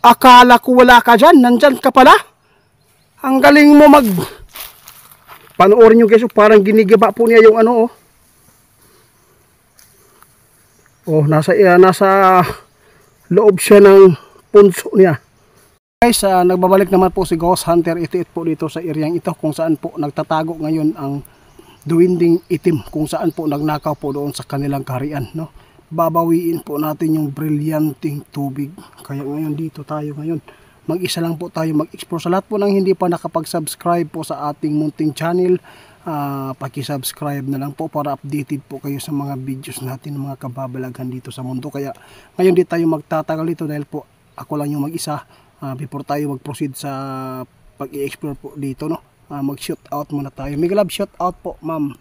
Akala ko wala ka dyan. Nandyan ka pala. Ang galing mo mag... Panoorin nyo guys, parang ginigiba po niya yung ano, oh. Oh, nasa loob siya ng punso niya. Guys, nagbabalik naman po si Ghost Hunter 88 po dito sa areang ito kung saan po nagtatago ngayon ang duwinding itim, kung saan po nagnakaw po doon sa kanilang kaharian, no? Babawiin po natin yung brilyanting tubig. Kaya ngayon dito tayo ngayon. Mag-isa lang po tayo mag-explore. Sa lahat po ng hindi pa nakapag-subscribe po sa ating munting channel, paki-subscribe na lang po para updated po kayo sa mga videos natin, mga kababalaghan dito sa mundo. Kaya ngayon di tayo magtatagal dito dahil po ako lang yung mag-isa. Before tayo mag-proceed sa pag-i-explore po dito, no? Mag-shout out muna tayo. Mega love shout out po Ma'am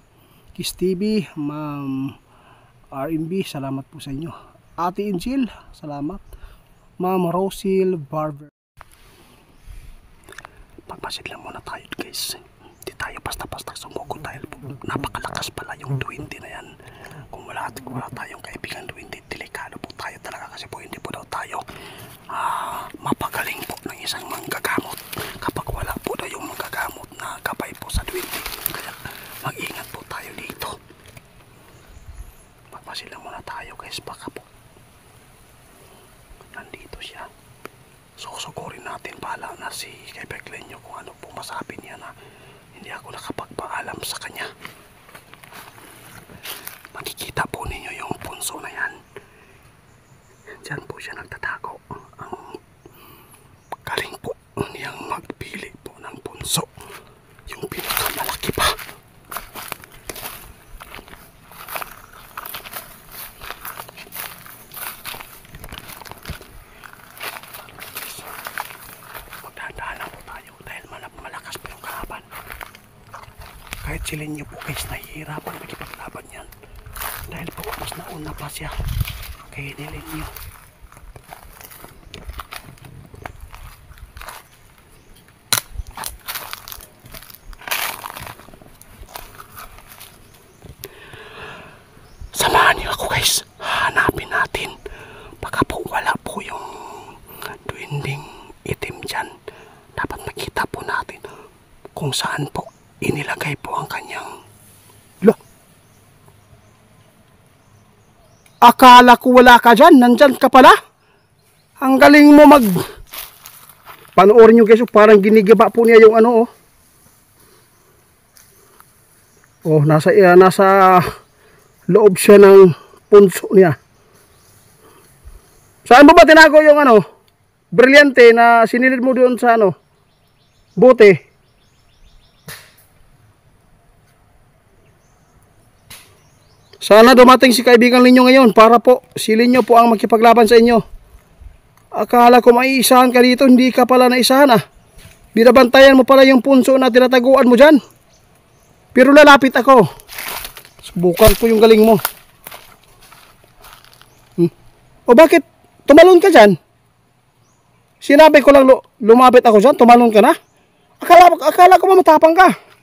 Kiss TV, Ma'am RMB, salamat po sa inyo. Ate Angel, salamat. Ma'am Rosil Barber. Pagpasid lang muna tayo guys. Hindi tayo basta-basta sumugod dahil po napakalakas pala yung 20 na yan. Kung wala tayong kaibigan 20, delikado po tayo talaga kasi po hindi po daw tayo mapagaling po ng isang manggagamot kapag wala po daw yung manggagamot na gabay po sa 20. Kaya mag-ingat po tayo dito. Pagpasid lang muna tayo guys, baka po nandito siya. Susugurin natin, bahala na si Quebec Lenyo kung ano po masabi niya na hindi ako nakapagpaalam sa kanya. Makikita po ninyo yung punso na yan. Diyan po siya nagtatago. Ang galing po niyang magpili po ng punso. Yung pinakamalaki pa. Kahit silin nyo po guys, nahihirapan makipaglaban yan dahil po mas nauna pa siya kay nilin nyo. Samahan nyo ako guys, hanapin natin. Baka po wala po yung duwinding itim dyan. Dapat makita po natin kung saan po inilagay po ang kanyang... Lo! Akala ko wala ka dyan. Nandyan ka pala. Ang galing mo mag... Panoorin nyo guys, parang ginigiba po niya yung ano, oh. Oh, nasa loob siya ng punso niya. Saan mo ba tinago yung ano? Brilyante na sinilid mo doon sa ano? Bote. Sana dumating si kaibigan ninyo ngayon para po silin nyo po ang makipaglaban sa inyo. Akala ko maiisahan ka dito, hindi ka pala naisahan ah. Binabantayan mo pala yung punso na tinataguan mo dyan. Pero lalapit ako. Subukan ko yung galing mo. O bakit tumalon ka dyan? Sinabi ko lang lumapit ako dyan, tumalon ka na? Akala ko matapang ka.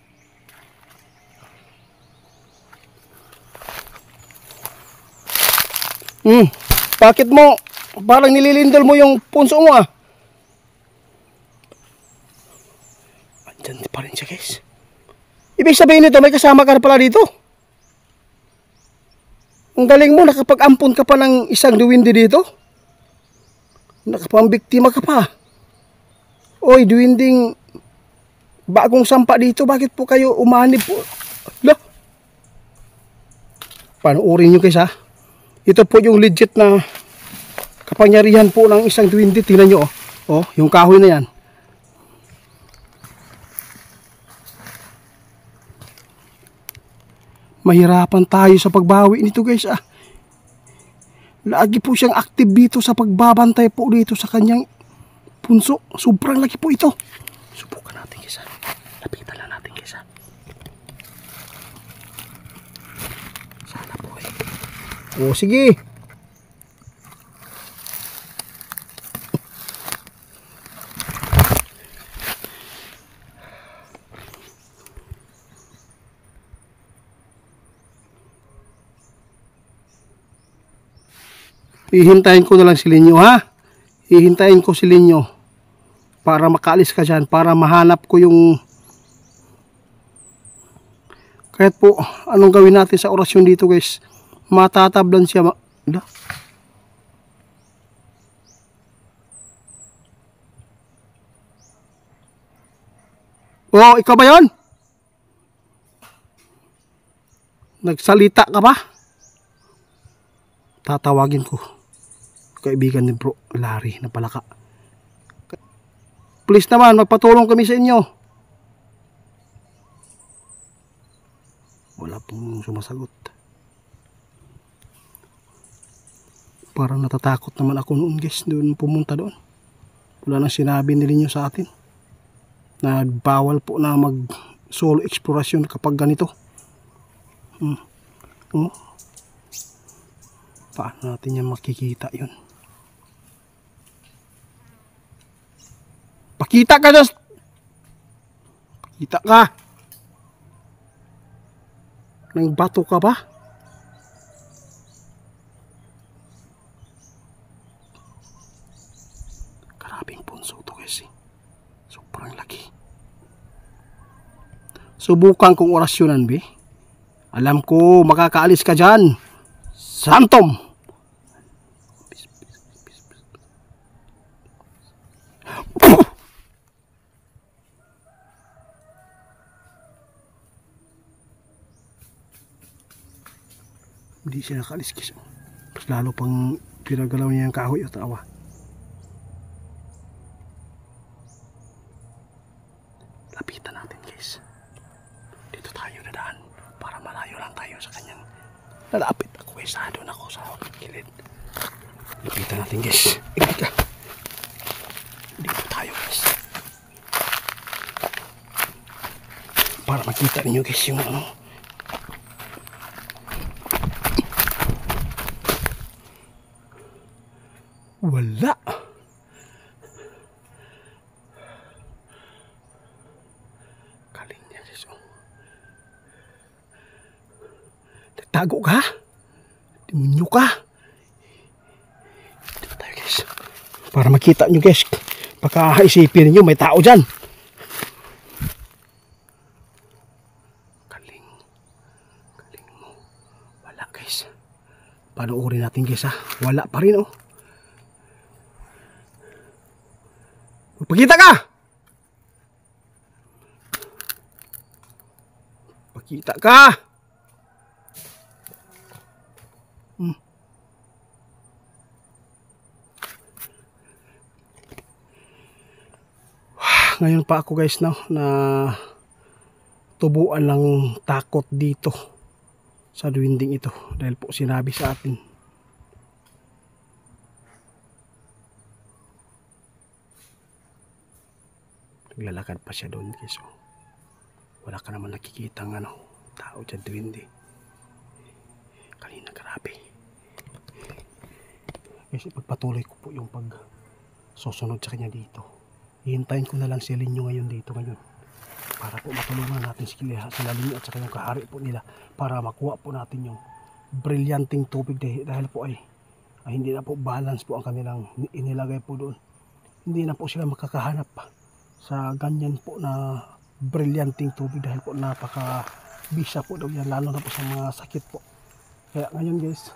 Bakit mo parang nililindol mo yung punso mo ah? Andyan pa rin siya guys. Ibig sabihin nito, may kasama ka na pala dito. Ang galing mo, nakapag-ampon ka pa ng isang duwindi dito. Nakapambiktima ka pa. Oy, duwinding bagong sampa dito, bakit po kayo umanib po? Look. Panoorin nyo guys ha. Ito po yung legit na kapangyarihan po ng isang duwindi. Tingnan nyo oh. Oh, yung kahoy na yan. Mahirapan tayo sa pagbawi nito guys ah. Lagi po siyang active dito sa pagbabantay po dito sa kanyang punso. Sobrang laki po ito. Subukan natin guys ah. Lapitan lang natin guys ah. Sana po eh. O sige. Hihintayin ko na lang sila nyo ha. hihintayin ko si Linyo para makaalis ka dyan, para mahanap ko yung kahit po anong gawin natin sa orasyon dito guys, matatablan siya. Oh, ikaw ba yon? Nagsalita ka ba? Tatawagin ko kaibigan ni Bro Larry na palaka. Please naman, magpatulong kami sa inyo. Wala pong sumasagot. Parang natatakot naman ako noon guys, doon pumunta doon. Wala nang sinabi nila niyo sa atin na bawal po na mag solo explorasyon kapag ganito. Paano natin yan makikita yun? Pakita ka dyan! Pakita ka! Nang bato ka ba? Karabing punso to kasi. Sobrang laki. Subukan kong orasyonan, be. Alam ko, makakaalis ka dyan. Santom! Hindi siya nakaalis guys. Mas lalo pang pinagalaw niya yung kahoy at awa. Lapitan natin guys. Dito tayo nadaan para malayo lang tayo sa kanyang. Lalapit ako guys. Doon ako sa kilid. Lapitan natin guys. Dito tayo guys. Para makita ninyo guys yung ano. Wala. Galing niya guys. Nagtago ka? Demonyo ka? Dito tayo guys. Para makita nyo guys. Baka isipin niyo may tao dyan. Galing. Galing mo. Wala guys. Panoorin natin guys ha. Wala pa rin oh. Pakita ka! Pakita ka! Ngayon pa ako guys na tubuan ng takot dito sa duwinding ito dahil po sinabi sa atin. Naglalakad pa siya doon guys. Wala ka naman nakikita ng ano, tao dyan duwindi. Kanina grabe. Guys, ipagpatuloy ko po yung pag susunod sa kanya dito. Hihintayin ko na lang si Linyo ngayon dito ngayon. Para po matulungan natin sila Linyo at saka yung kahari po nila. Para makuha po natin yung brilyanting tubig dahil po ay hindi na po balance po ang kanilang inilagay po doon. Hindi na po sila makakahanap pa sa ganyan po na brilyanting tubig dahil po napaka bisa po daw yan, lalo na po sa mga sakit po. Kaya ngayon guys,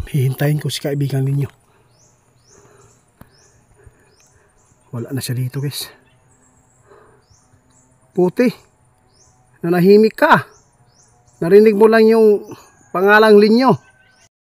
hihintayin ko si kaibigan ninyo. Wala na siya dito guys. Puti, nanahimik ka. Narinig mo lang yung pangalang Linyo.